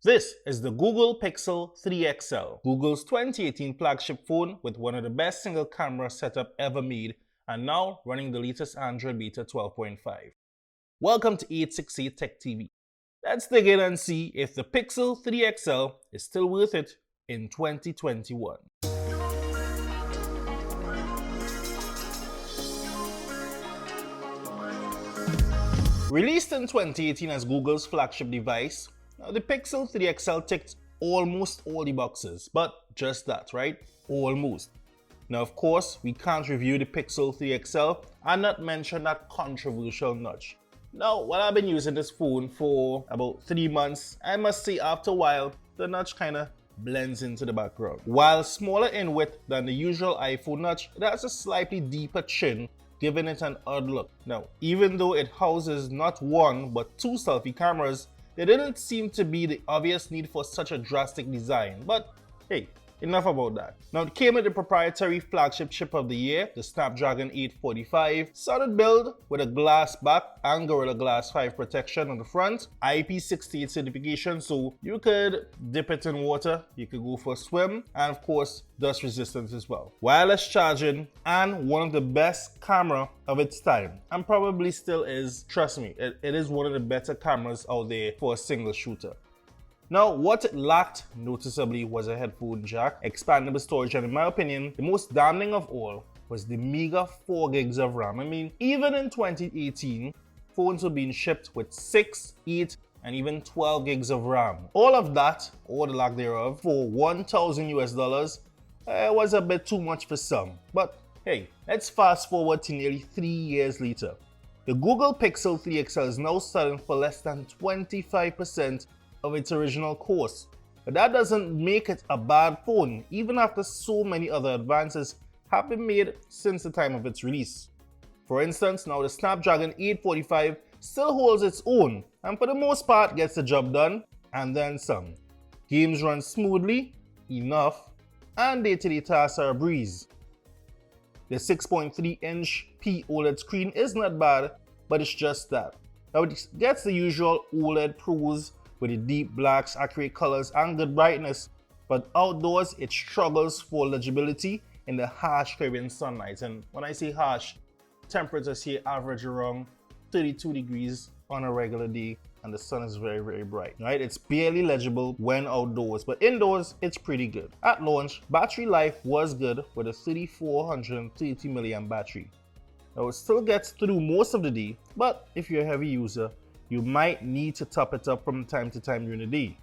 This is the Google Pixel 3 XL, Google's 2018 flagship phone with one of the best single camera setup ever made and now running the latest Android Beta 12.5. Welcome to 868 Tech TV. Let's dig in and see if the Pixel 3 XL is still worth it in 2021. Released in 2018 as Google's flagship device, now the Pixel 3 XL ticked almost all the boxes, but just that, right? Almost. Now, of course, we can't review the Pixel 3 XL and not mention that controversial notch. Now, while I've been using this phone for about 3 months, I must say after a while, the notch kinda blends into the background. While smaller in width than the usual iPhone notch, it has a slightly deeper chin, giving it an odd look. Now, even though it houses not one but two selfie cameras, there didn't seem to be the obvious need for such a drastic design, but hey, enough about that. Now, it came with the proprietary flagship chip of the year, the Snapdragon 845, solid build with a glass back and Gorilla Glass 5 protection on the front, IP68 certification, so you could dip it in water, you could go for a swim, and of course, dust resistance as well. Wireless charging, and one of the best camera of its time, and probably still is. Trust me, it is one of the better cameras out there for a single shooter. Now, what it lacked noticeably was a headphone jack, expandable storage, and in my opinion, the most damning of all was the meager 4 gigs of RAM. I mean, even in 2018, phones were being shipped with 6, 8, and even 12 gigs of RAM. All of that, or the lack thereof, for $1,000 was a bit too much for some. But hey, let's fast forward to nearly 3 years later. The Google Pixel 3 XL is now selling for less than 25% of its original cost. But that doesn't make it a bad phone, even after so many other advances have been made since the time of its release. For instance, now the Snapdragon 845 still holds its own, and for the most part gets the job done, and then some. Games run smoothly, enough, and day-to-day tasks are a breeze. The 6.3-inch OLED screen is not bad, but it's just that. Now it gets the usual OLED pros with the deep blacks, accurate colors, and good brightness, but outdoors it struggles for legibility in the harsh Caribbean sunlight. And when I say harsh, temperatures here average around 32 degrees on a regular day, and the sun is very, very bright. Right? It's barely legible when outdoors, but indoors it's pretty good. At launch, battery life was good with a 3430 mAh battery. Now it still gets through most of the day, but if you're a heavy user, you might need to top it up from time to time during the day.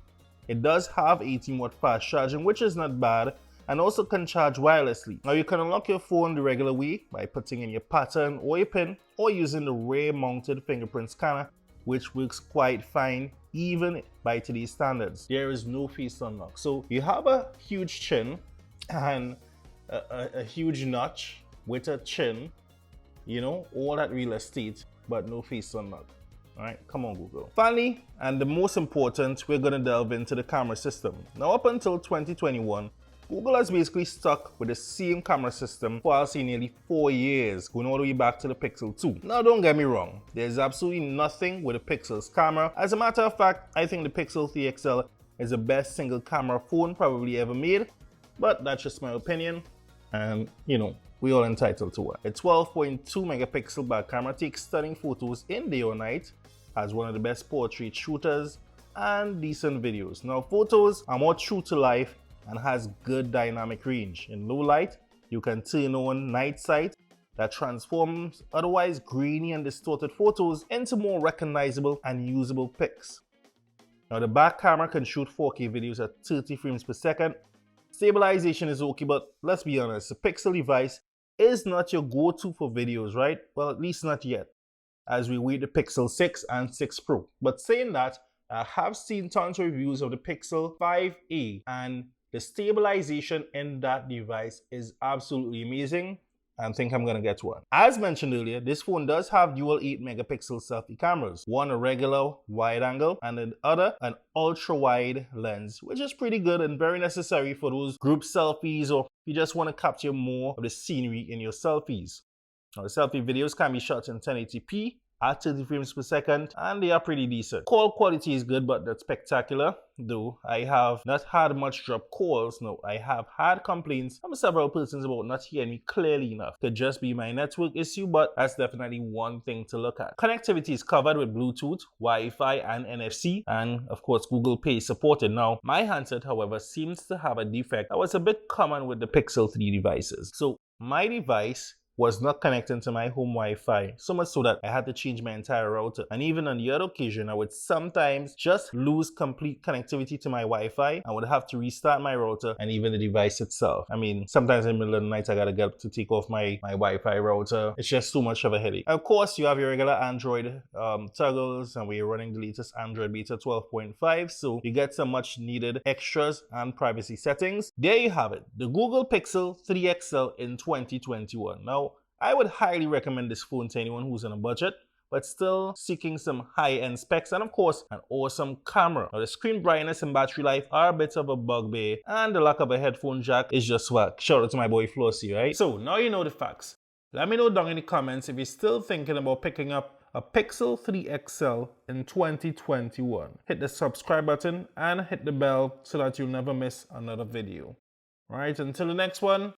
It does have 18-watt fast charging, which is not bad, and also can charge wirelessly. Now you can unlock your phone the regular way by putting in your pattern or your PIN, or using the rear-mounted fingerprint scanner, which works quite fine even by today's standards. There is no face unlock. So you have a huge chin and a huge notch with a chin, you know, all that real estate, but no face unlock. Alright, come on Google. Finally, and the most important, we're going to delve into the camera system. Now up until 2021, Google has basically stuck with the same camera system for I'll say nearly 4 years, going all the way back to the Pixel 2. Now don't get me wrong, there's absolutely nothing with the Pixel's camera. As a matter of fact, I think the Pixel 3 XL is the best single camera phone probably ever made, but that's just my opinion, and you know, we all entitled to it. A 12.2 megapixel back camera takes stunning photos in day or night, has one of the best portrait shooters, and decent videos. Now photos are more true to life and has good dynamic range. In low light, you can turn on night sight that transforms otherwise grainy and distorted photos into more recognizable and usable pics. Now the back camera can shoot 4K videos at 30 frames per second. Stabilization is okay, but let's be honest, the Pixel device is not your go-to for videos, right? Well, at least not yet, as we wait the Pixel 6 and 6 Pro. But saying that, I have seen tons of reviews of the Pixel 5a, and the stabilization in that device is absolutely amazing, and think I'm gonna get one. As mentioned earlier, this phone does have dual 8 megapixel selfie cameras, one a regular wide angle and the other an ultra wide lens, which is pretty good and very necessary for those group selfies, or if you just want to capture more of the scenery in your selfies. Now, the selfie videos can be shot in 1080p at 30 frames per second, and they are pretty decent. Call quality is good, but not spectacular, though I have not had much drop calls. No, I have had complaints from several persons about not hearing me clearly enough. Could just be my network issue, but that's definitely one thing to look at. Connectivity is covered with Bluetooth, Wi-Fi, and NFC, and of course Google Pay is supported. Now, my handset, however, seems to have a defect that was a bit common with the Pixel 3 devices. So my device was not connecting to my home Wi-Fi, so much so that I had to change my entire router. And even on the other occasion, I would sometimes just lose complete connectivity to my Wi-Fi. I would have to restart my router and even the device itself. I mean, sometimes in the middle of the night, I gotta get up to take off my Wi-Fi router. It's just too much of a headache. Of course, you have your regular Android toggles, and we're running the latest Android beta 12.5, so you get some much needed extras and privacy settings. There you have it, the Google Pixel 3 XL in 2021. Now, I would highly recommend this phone to anyone who's on a budget, but still seeking some high-end specs and of course an awesome camera. Now the screen brightness and battery life are a bit of a bugbear, and the lack of a headphone jack is just whack. Shout out to my boy Flossy, right? So now you know the facts. Let me know down in the comments if you're still thinking about picking up a Pixel 3 XL in 2021. Hit the subscribe button and hit the bell so that you'll never miss another video. Alright, until the next one,